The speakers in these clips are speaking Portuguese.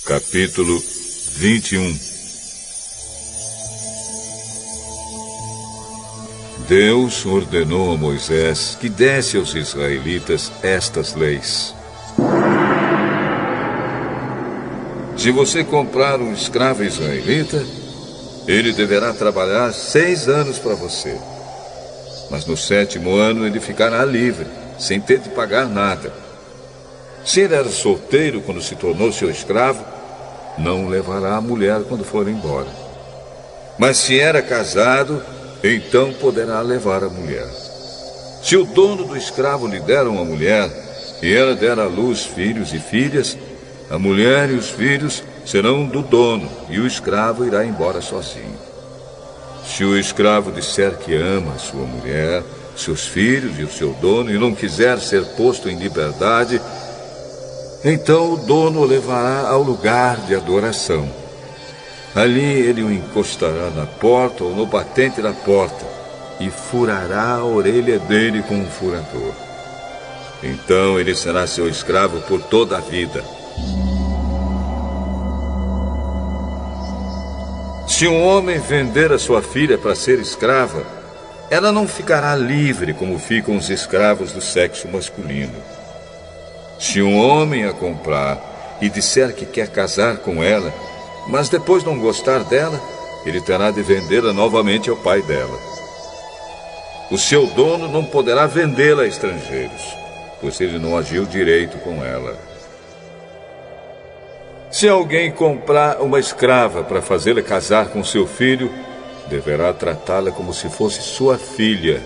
Capítulo 21. Deus ordenou a Moisés que desse aos israelitas estas leis. Se você comprar um escravo israelita, ele deverá trabalhar 6 anos para você. Mas no 7º ano ele ficará livre, sem ter de pagar nada. Se ele era solteiro quando se tornou seu escravo, não levará a mulher quando for embora. Mas se era casado, então poderá levar a mulher. Se o dono do escravo lhe der uma mulher, e ela der à luz filhos e filhas, a mulher e os filhos serão do dono, e o escravo irá embora sozinho. Se o escravo disser que ama a sua mulher, seus filhos e o seu dono, e não quiser ser posto em liberdade, então o dono o levará ao lugar de adoração. Ali ele o encostará na porta ou no batente da porta e furará a orelha dele com um furador. Então ele será seu escravo por toda a vida. Se um homem vender a sua filha para ser escrava, ela não ficará livre como ficam os escravos do sexo masculino. Se um homem a comprar e disser que quer casar com ela, mas depois não gostar dela, ele terá de vendê-la novamente ao pai dela. O seu dono não poderá vendê-la a estrangeiros, pois ele não agiu direito com ela. Se alguém comprar uma escrava para fazê-la casar com seu filho, deverá tratá-la como se fosse sua filha.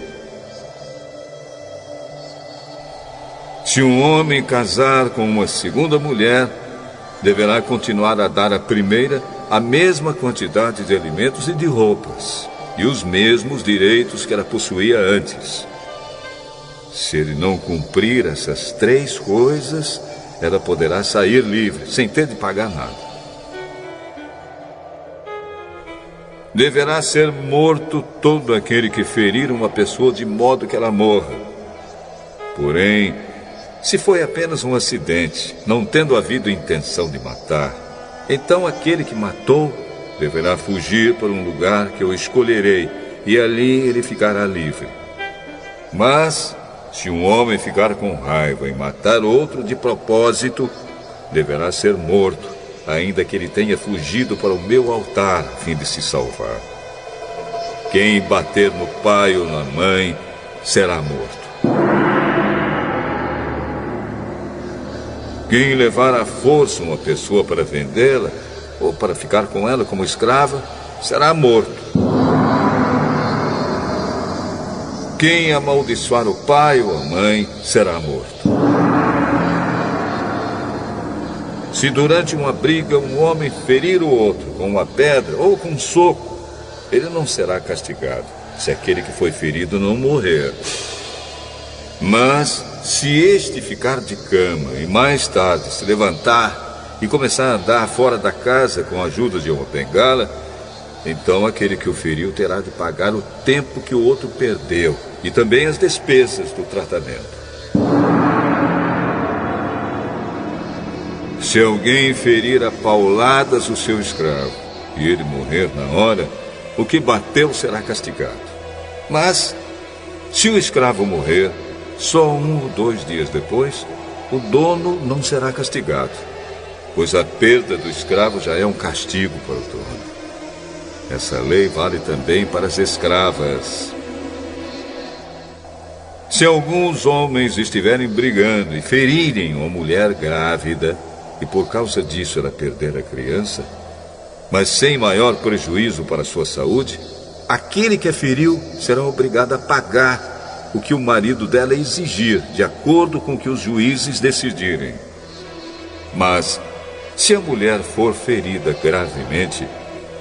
Se um homem casar com uma segunda mulher, deverá continuar a dar à primeira a mesma quantidade de alimentos e de roupas, e os mesmos direitos que ela possuía antes. Se ele não cumprir essas 3 coisas, ela poderá sair livre, sem ter de pagar nada. Deverá ser morto todo aquele que ferir uma pessoa de modo que ela morra. Porém, se foi apenas um acidente, não tendo havido intenção de matar, então aquele que matou deverá fugir para um lugar que eu escolherei, e ali ele ficará livre. Mas, se um homem ficar com raiva e matar outro de propósito, deverá ser morto, ainda que ele tenha fugido para o meu altar a fim de se salvar. Quem bater no pai ou na mãe será morto. Quem levar à força uma pessoa para vendê-la, ou para ficar com ela como escrava, será morto. Quem amaldiçoar o pai ou a mãe, será morto. Se durante uma briga um homem ferir o outro com uma pedra ou com um soco, ele não será castigado, se aquele que foi ferido não morrer. Mas, se este ficar de cama e mais tarde se levantar e começar a andar fora da casa com a ajuda de uma bengala, então aquele que o feriu terá de pagar o tempo que o outro perdeu e também as despesas do tratamento. Se alguém ferir a pauladas o seu escravo e ele morrer na hora, o que bateu será castigado. Mas, se o escravo morrer, só 1 ou 2 dias depois, o dono não será castigado, pois a perda do escravo já é um castigo para o dono. Essa lei vale também para as escravas. Se alguns homens estiverem brigando e ferirem uma mulher grávida, e por causa disso ela perder a criança, mas sem maior prejuízo para a sua saúde, aquele que a feriu será obrigado a pagar o que o marido dela exigir, de acordo com o que os juízes decidirem. Mas, se a mulher for ferida gravemente,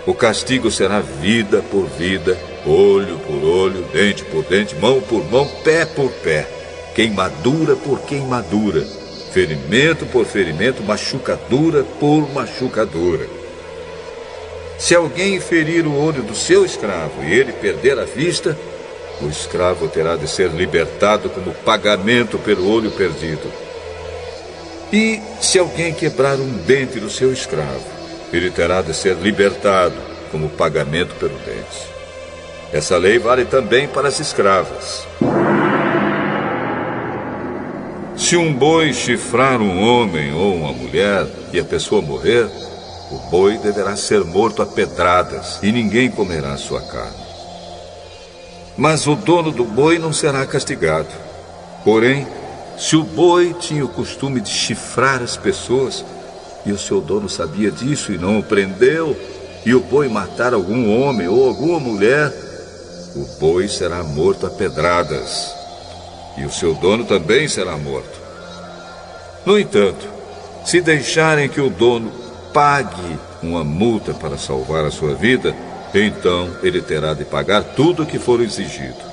o castigo será vida por vida, olho por olho, dente por dente, mão por mão, pé por pé, queimadura por queimadura, ferimento por ferimento, machucadura por machucadura. Se alguém ferir o olho do seu escravo e ele perder a vista, o escravo terá de ser libertado como pagamento pelo olho perdido. E se alguém quebrar um dente do seu escravo, ele terá de ser libertado como pagamento pelo dente. Essa lei vale também para as escravas. Se um boi chifrar um homem ou uma mulher e a pessoa morrer, o boi deverá ser morto a pedradas e ninguém comerá sua carne. Mas o dono do boi não será castigado. Porém, se o boi tinha o costume de chifrar as pessoas e o seu dono sabia disso e não o prendeu, e o boi matar algum homem ou alguma mulher, o boi será morto a pedradas e o seu dono também será morto. No entanto, se deixarem que o dono pague uma multa para salvar a sua vida, então ele terá de pagar tudo o que for exigido.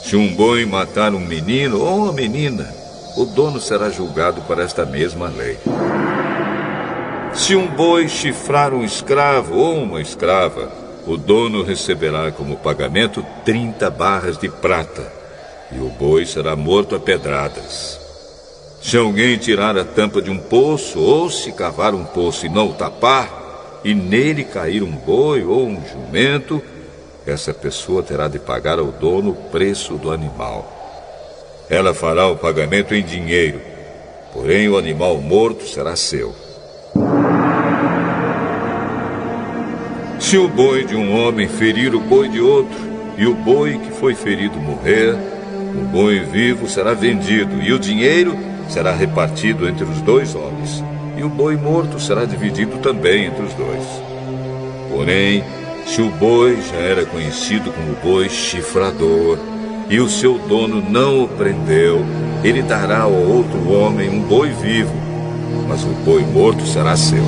Se um boi matar um menino ou uma menina, o dono será julgado por esta mesma lei. Se um boi chifrar um escravo ou uma escrava, o dono receberá como pagamento 30 barras de prata, e o boi será morto a pedradas. Se alguém tirar a tampa de um poço, ou se cavar um poço e não o tapar, e nele cair um boi ou um jumento, essa pessoa terá de pagar ao dono o preço do animal. Ela fará o pagamento em dinheiro, porém o animal morto será seu. Se o boi de um homem ferir o boi de outro, e o boi que foi ferido morrer, o boi vivo será vendido, e o dinheiro será repartido entre os dois homens, e o boi morto será dividido também entre os dois. Porém, se o boi já era conhecido como boi chifrador, e o seu dono não o prendeu, ele dará ao outro homem um boi vivo, mas o boi morto será seu.